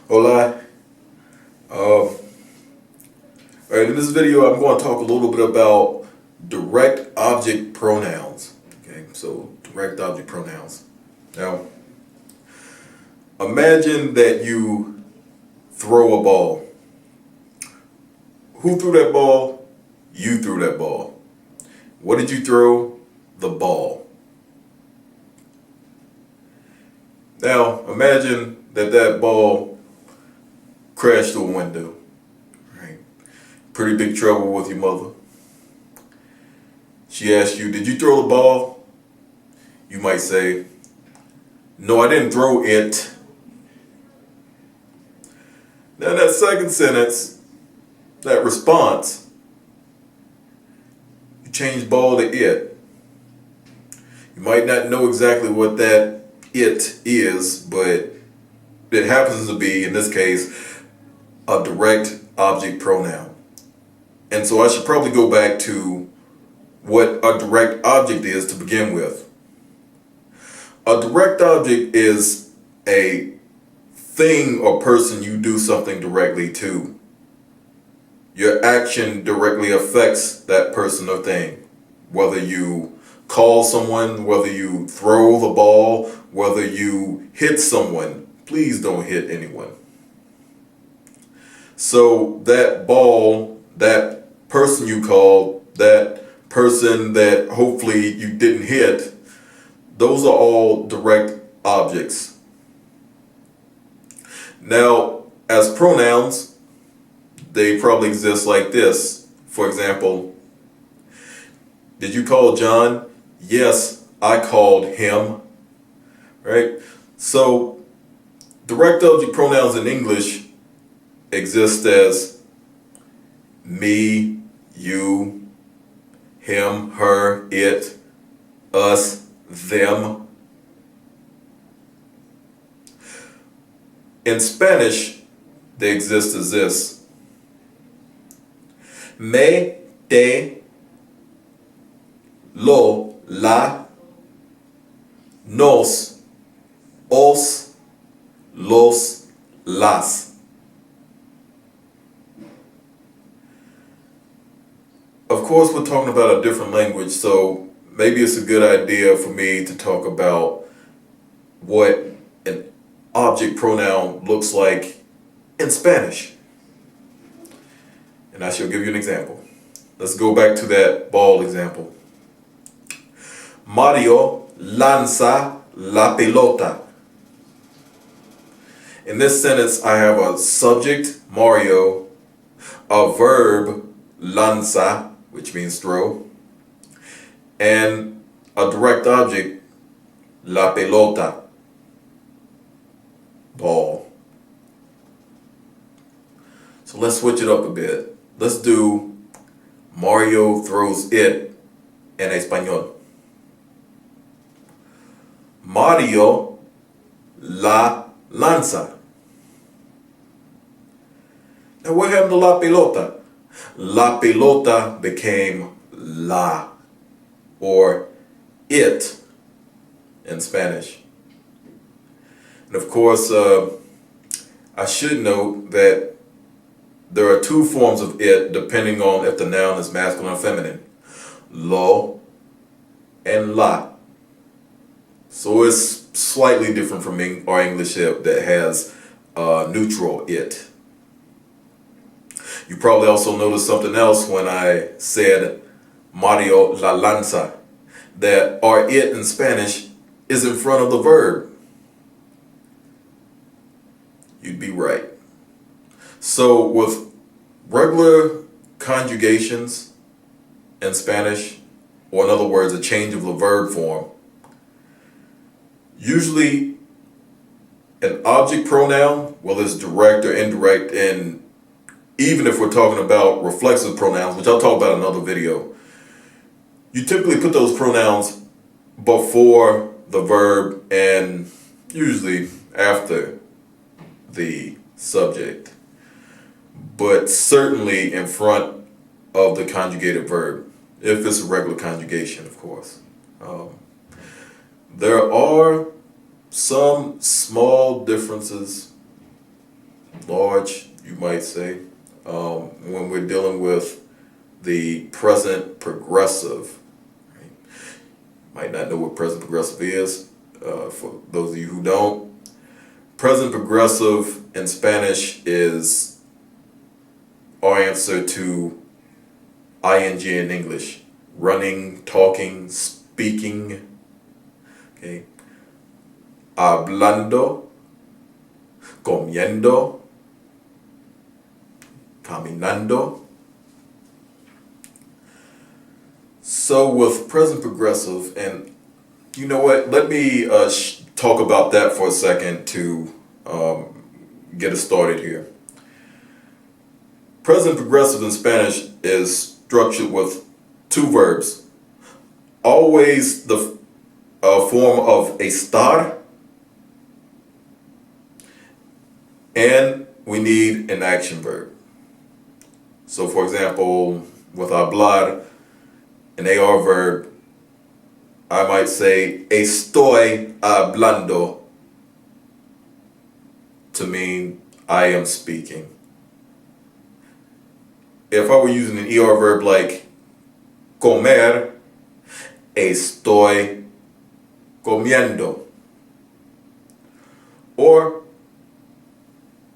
Hola. All right, in this video, I'm going to talk a little bit about direct object pronouns. Okay, so direct object pronouns. Now, imagine that you throw a ball. Who threw that ball? You threw that ball. What did you throw? The ball. Now, imagine that ball crashed through a window. Right? Pretty big trouble with your mother. She asked you, did you throw the ball? You might say, no, I didn't throw it. Now that second sentence, that response, you change ball to it. You might not know exactly what that it is, but it happens to be, in this case, a direct object pronoun. And so I should probably go back to what a direct object is to begin with. A direct object is a thing or person you do something directly to. Your action directly affects that person or thing. Whether you call someone, whether you throw the ball, whether you hit someone, please don't hit anyone. So that ball, that person you called, that person that hopefully you didn't hit, those are all direct objects. Now, as pronouns, they probably exist like this. For example, did you call John? Yes, I called him. Right? So, direct object pronouns in English exist as me, you, him, her, it, us, them. In Spanish, they exist as this: me, te, lo, la, nos, os, los, las. Of course, we're talking about a different language, so maybe it's a good idea for me to talk about what an object pronoun looks like in Spanish. And I shall give you an example. Let's go back to that ball example. Mario lanza la pelota. In this sentence, I have a subject, Mario, a verb, lanza, which means throw, and a direct object, la pelota, ball. So let's switch it up a bit. Let's do Mario throws it en español. Mario la lanza. Now what happened to la pelota? La pelota became la, or it in Spanish. And of course, I should note that there are two forms of it depending on if the noun is masculine or feminine. Lo and la. So it's slightly different from our English that has neutral it. You probably also noticed something else when I said Mario la lanza, that our it in Spanish is in front of the verb. You'd be right. So with regular conjugations in Spanish, or in other words, a change of the verb form, usually an object pronoun, whether it's direct or indirect, and even if we're talking about reflexive pronouns, which I'll talk about in another video, you typically put those pronouns before the verb and usually after the subject, but certainly in front of the conjugated verb, if it's a regular conjugation, of course. There are some small differences large, you might say, when we're dealing with the present progressive. Right? Might not know what present progressive is. For those of you who don't, present progressive in Spanish is our answer to ing in English. Running, talking, speaking. Okay. Hablando, comiendo, caminando. So with present progressive, and you know what, let me talk about that for a second to get us started here. Present progressive in Spanish is structured with two verbs. Always the form of estar, and we need an action verb. So for example, with hablar, an AR verb, I might say estoy hablando to mean I am speaking. If I were using an ER verb like comer, estoy comiendo. Or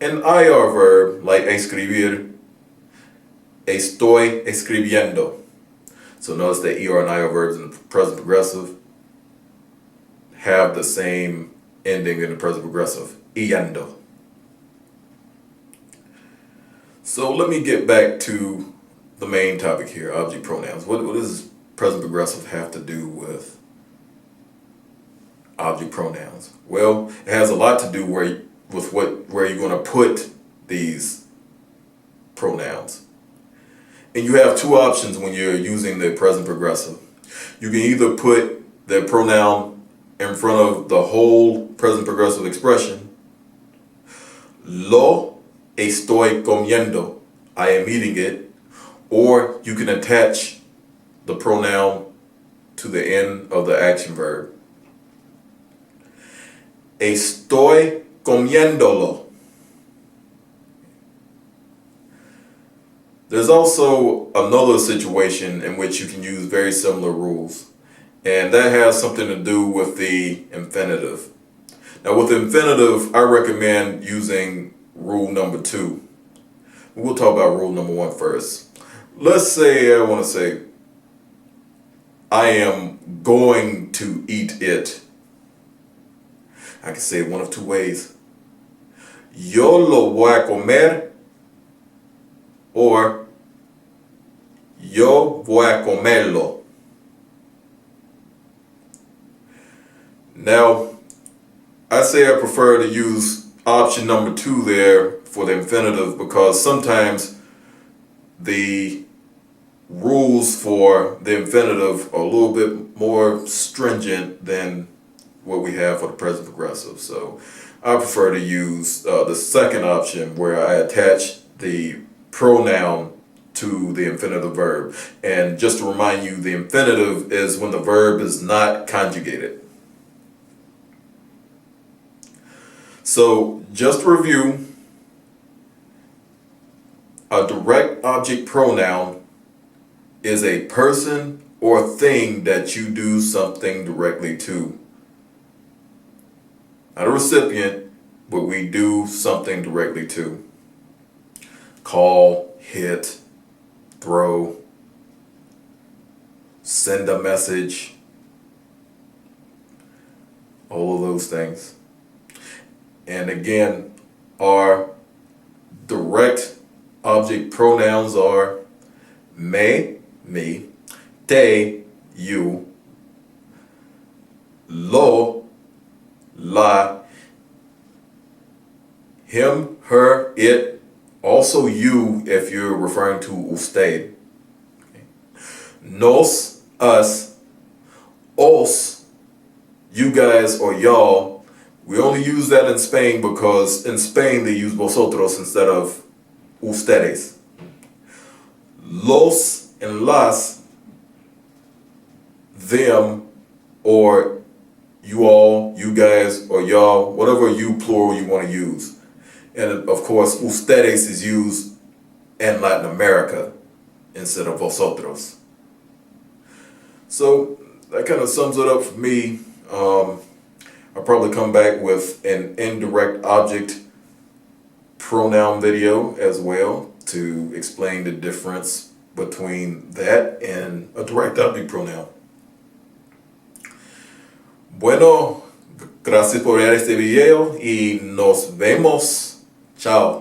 an IR verb like escribir, estoy escribiendo. So notice that ER and IR verbs in the present progressive have the same ending in the present progressive, yendo. So let me get back to the main topic here, object pronouns. What does present progressive have to do with object pronouns? Well, it has a lot to do where you're going to put these pronouns. And you have two options when you're using the present progressive. You can either put the pronoun in front of the whole present progressive expression. Lo estoy comiendo. I am eating it. Or you can attach the pronoun to the end of the action verb. Estoy comiéndolo. There's also another situation in which you can use very similar rules, and that has something to do with the infinitive. Now with the infinitive, I recommend using rule number 2. We'll talk about rule number 1 first. Let's say I want to say, I am going to eat it. I can say it one of two ways. Yo lo voy a comer, or yo voy a comerlo. Now, I say I prefer to use option number 2 there for the infinitive because sometimes the rules for the infinitive are a little bit more stringent than what we have for the present progressive. So I prefer to use the second option where I attach the pronoun to the infinitive verb. And just to remind you, the infinitive is when the verb is not conjugated. So just to review, a direct object pronoun is a person or thing that you do something directly to. Not a recipient, but we do something directly to. Call, hit, throw, send a message, all of those things. And again, our direct object pronouns are me, te, you, lo, la, him, her, it, also you if you're referring to usted. Nos, us, os, you guys or y'all. We only use that in Spain because in Spain they use vosotros instead of ustedes. Los and las, them, or you all, you guys, or y'all, whatever you plural you want to use. And of course, ustedes is used in Latin America instead of vosotros. So that kind of sums it up for me. I'll probably come back with an indirect object pronoun video as well to explain the difference between that and a direct object pronoun. Bueno, gracias por ver este video y nos vemos. Chao.